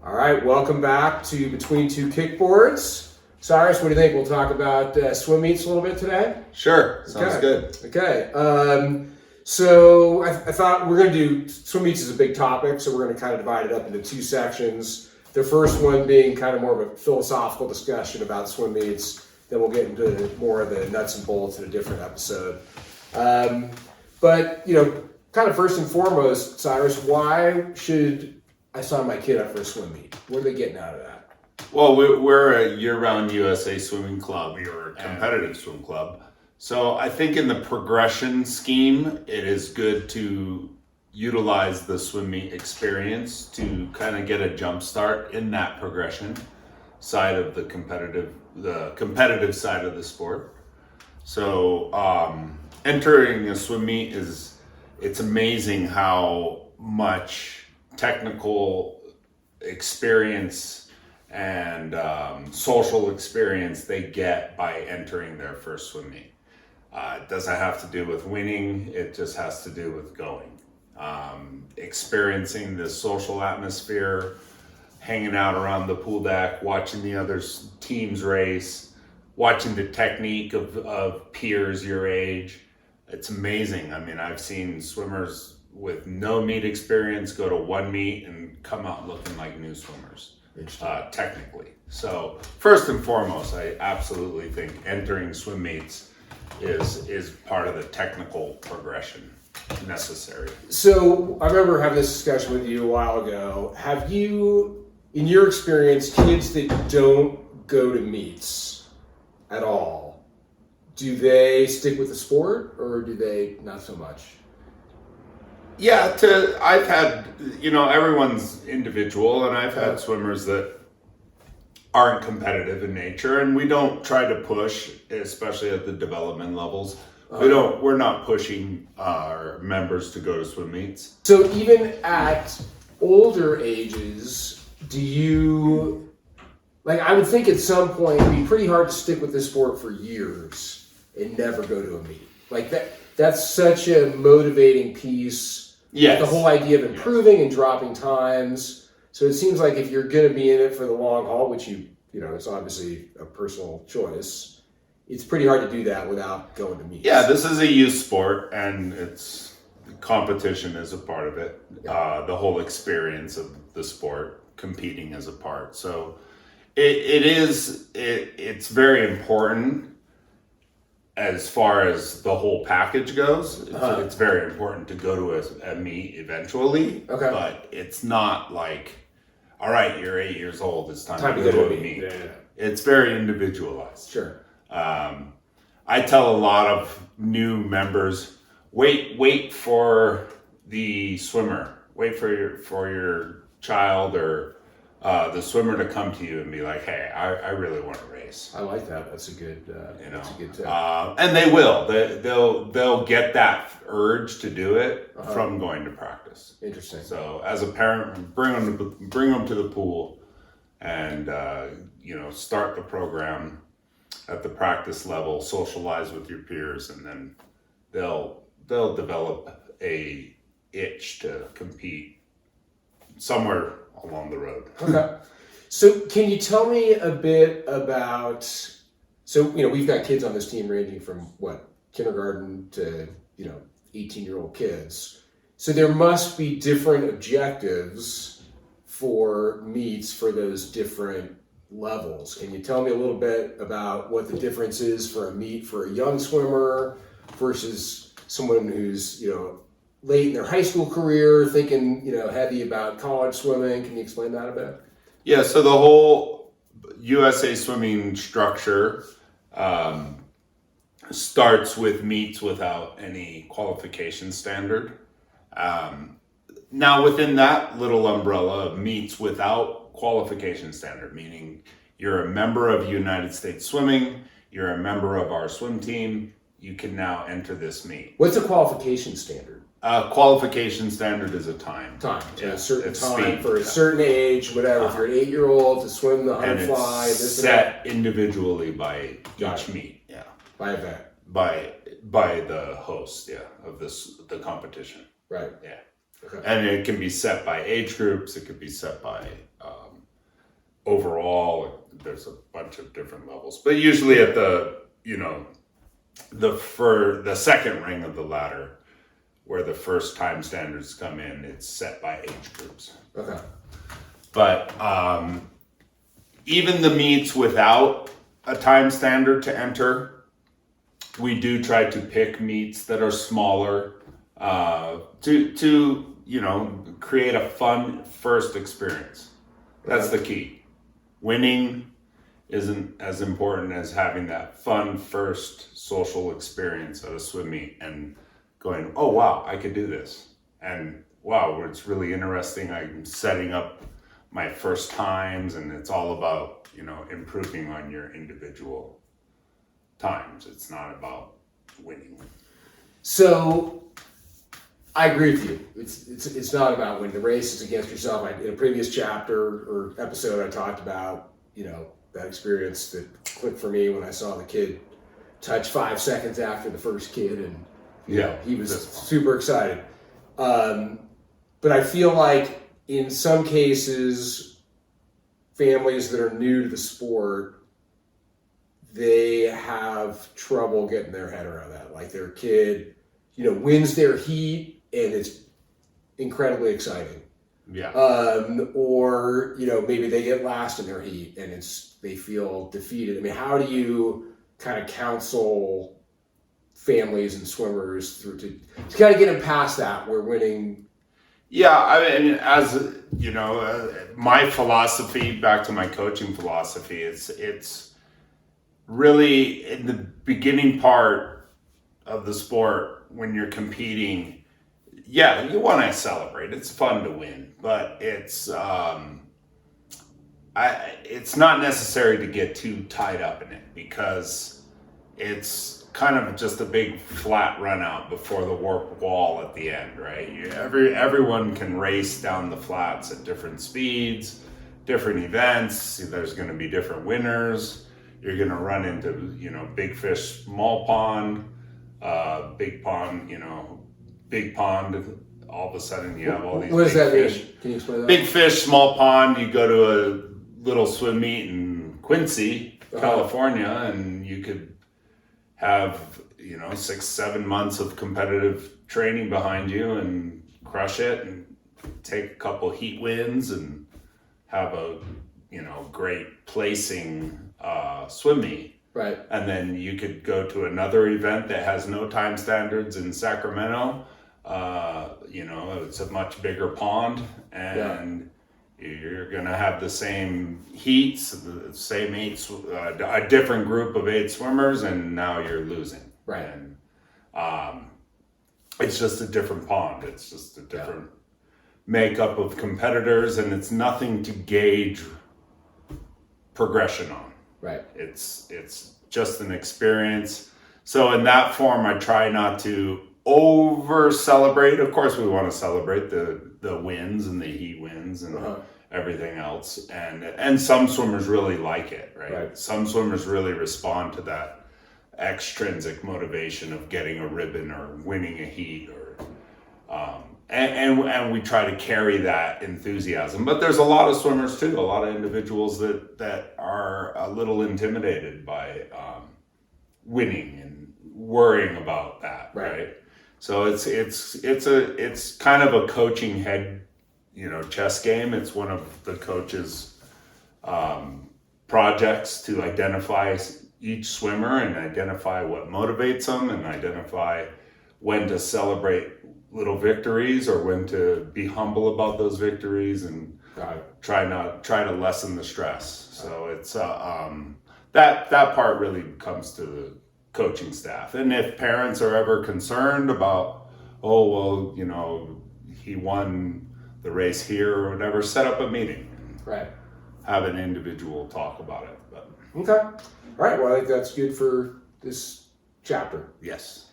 All right, welcome back to Between Two Kickboards. Cyrus, what do you think? We'll talk about swim meets a little bit today? Sure, sounds good. Okay, so I thought we're going to do, swim meets is a big topic, so we're going to kind of divide it up into two sections. The first one being kind of more of a philosophical discussion about swim meets. Then we'll get into more of the nuts and bolts in a different episode. But, kind of first and foremost, Cyrus, why should I sign my kid up for a swim meet? What are they getting out of that? Well, we're a year-round USA swimming club. We're a competitive swim club. So I think in the progression scheme, it is good to utilize the swim meet experience to kind of get a jump start in that progression side of the competitive side of the sport. So entering a swim meet it's amazing how much technical experience and social experience they get by entering their first swim meet. It doesn't have to do with winning, it just has to do with going. Experiencing the social atmosphere, hanging out around the pool deck, watching the other teams race, watching the technique of peers your age. It's amazing. I mean, I've seen swimmers with no meet experience go to one meet and come out looking like new swimmers, technically. So first and foremost, I absolutely think entering swim meets is part of the technical progression necessary. So I remember having this discussion with you a while ago. Have you, in your experience, kids that don't go to meets at all, do they stick with the sport or do they not so much? Yeah, I've had, everyone's individual, and I've had swimmers that aren't competitive in nature, and we don't try to push, especially at the development levels. We're not pushing our members to go to swim meets. So even at older ages, do you, I would think at some point it'd be pretty hard to stick with this sport for years and never go to a meet. That's such a motivating piece. Yes. The whole idea of improving and dropping times. So it seems like if you're going to be in it for the long haul, which it's obviously a personal choice, it's pretty hard to do that without going to meets. Yeah, this is a youth sport, and competition is a part of it. Yeah. The whole experience of the sport, competing is a part. So it's very important as far as the whole package goes. It's very important to go to a meet eventually. Okay. But it's not like, all right, you're 8 years old, it's time to go to a meet. Yeah. It's very individualized. Sure. I tell a lot of new members, wait for the swimmer. Wait for your child or the swimmer to come to you and be like, hey, I really want to race. I like that. That's a good that's a good tip. And they will. They'll get that urge to do it from going to practice. Interesting. So as a parent, bring them to the pool and start the program at the practice level, socialize with your peers, and then they'll develop a itch to compete somewhere along the road. Okay. So can you tell me a bit about, we've got kids on this team ranging from kindergarten to, 18-year-old kids. So there must be different objectives for meets for those different levels. Can you tell me a little bit about what the difference is for a meet for a young swimmer versus someone who's, late in their high school career, thinking, heavy about college swimming? Can you explain that a bit? Yeah, so the whole USA swimming structure starts with meets without any qualification standard. Now within that little umbrella of meets without qualification standard, meaning you're a member of United States Swimming, you're a member of our swim team, you can now enter this meet. What's a qualification standard? Qualification standard is a time. A certain time for a certain age, whatever. If you're an 8-year-old to swim the 100 fly, this set individually by each meet. Yeah. By event. By the host, of the competition. Right. Yeah. Okay. And it can be set by age groups. It could be set by overall, there's a bunch of different levels, but usually at the, the second ring of the ladder, where the first time standards come in, it's set by age groups. Okay. But even the meets without a time standard to enter, we do try to pick meets that are smaller to create a fun first experience. That's the key. Winning isn't as important as having that fun first social experience at a swim meet and going, oh wow, I could do this. And wow, it's really interesting. I'm setting up my first times, and it's all about, improving on your individual times. It's not about winning. So I agree with you. It's not about winning. The race is against yourself. In a previous chapter or episode, I talked about, that experience that clicked for me when I saw the kid touch 5 seconds after the first kid, and he was super excited. But I feel like in some cases, families that are new to the sport, they have trouble getting their head around that. Like their kid, wins their heat and it's incredibly exciting. Yeah. Or, maybe they get last in their heat and they feel defeated. I mean, how do you kind of counsel families and swimmers through to kind of get them past that where winning? Yeah, I mean, as my philosophy, back to my coaching philosophy, it's really in the beginning part of the sport when you're competing. Yeah, you want to celebrate. It's fun to win, but it's not necessary to get too tied up in it, because it's kind of just a big flat run out before the warp wall at the end, right? Everyone can race down the flats at different speeds, different events. There's going to be different winners. You're going to run into, big fish, small pond, big pond, big pond. All of a sudden you have all these What does that fish. mean? Can you explain that? Big fish, small pond. You go to a little swim meet in Quincy, California, and you could have 6-7 months of competitive training behind you and crush it and take a couple heat wins and have a great placing swim meet. Right. And then you could go to another event that has no time standards in Sacramento. It's a much bigger pond, and you're going to have the same heats, the same a different group of 8 swimmers, and now you're losing. Right. And it's just a different pond. It's just a different makeup of competitors, and it's nothing to gauge progression on. Right. It's just an experience. So in that form, I try not to over celebrate. Of course, we want to celebrate the wins and the heat wins and everything else. And some swimmers really like it, right? Some swimmers really respond to that extrinsic motivation of getting a ribbon or winning a heat, or and we try to carry that enthusiasm. But there's a lot of swimmers too, a lot of individuals that are a little intimidated by winning and worrying about that, right? So it's kind of a coaching head, chess game. It's one of the coach's projects to identify each swimmer and identify what motivates them and identify when to celebrate little victories or when to be humble about those victories and try to lessen the stress. So it's that part really comes to the coaching staff. And if parents are ever concerned about, he won the race here or whatever, set up a meeting. Right. Have an individual talk about it. But okay. All right. Well, I think that's good for this chapter. Yes.